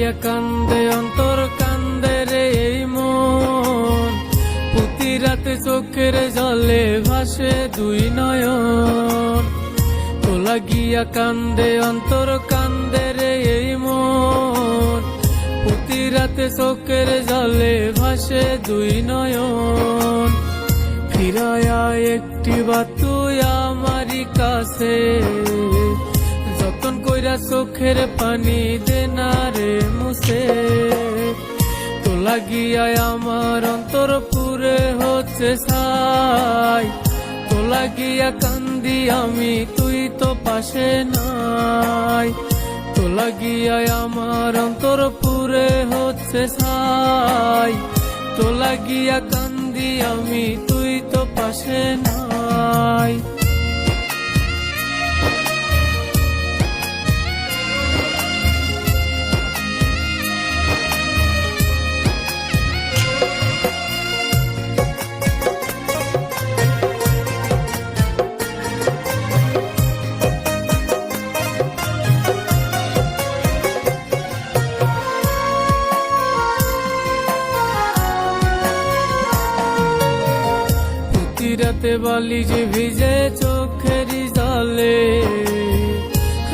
গিয়া কান্দে অন্তর কান্দে রে এই মন, প্রতি রাতে চোখের জলে ভাসে দুই নয়ন। তোলা গিয়া কান্দে অন্তর কান্দে রে এই মন, প্রতি রাতে চোখের জলে ভাসে দুই নয়ন। ফিরায়া একটি বার তুই আমারি কাছে, যতন কইরা চোখের পানি দে না রে মুছে। তোলা গিয়া আমার অন্তর পুরে হচ্ছে ছাই, তোলা গিয়া কান্দি আমি তুই তো পাশে নাই। তোলা গিয়া আমার অন্তর পুরে হচ্ছে ছাই, তোলা গিয়া কান্দি আমি তুই তো পাশে নাই। রাতে বালি যে ভিজে চোখেরই জলে,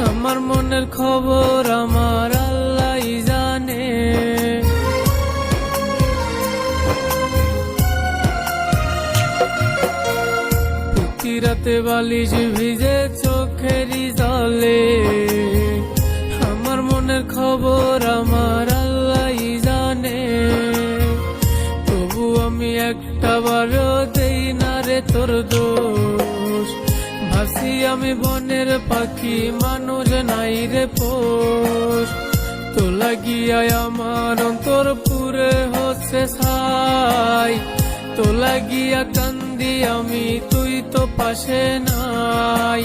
আমার মনের খবর আমার আল্লাহই জানে। প্রতি রাতে বালি যে ভিজে চোখেরই জলে, আমার মনের খবর আমার আল্লাহই জানে। তবু আমি একটা বারও দেই না রে তোর দোষ, ভাসি আমি বনের পাখি মানুষ নাই রে পোষ। তোলা গিয়া আমার অন্তর পুরে হচ্ছে ছাই, তোলা গিয়া কান্দি আমি তুই তো পাশে নাই।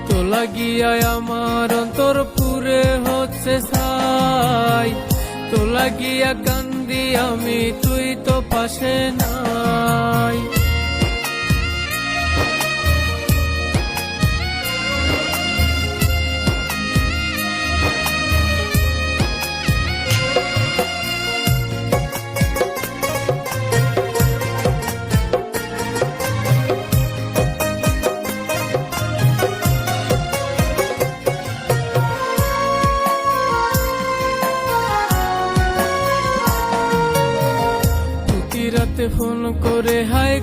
তোলা গিয়া আমার অন্তর পুরে হচ্ছে ছাই, তোলা গিয়া কান্দি আমি তুই তো পাশে নাই। রাতে ফোন করে হাই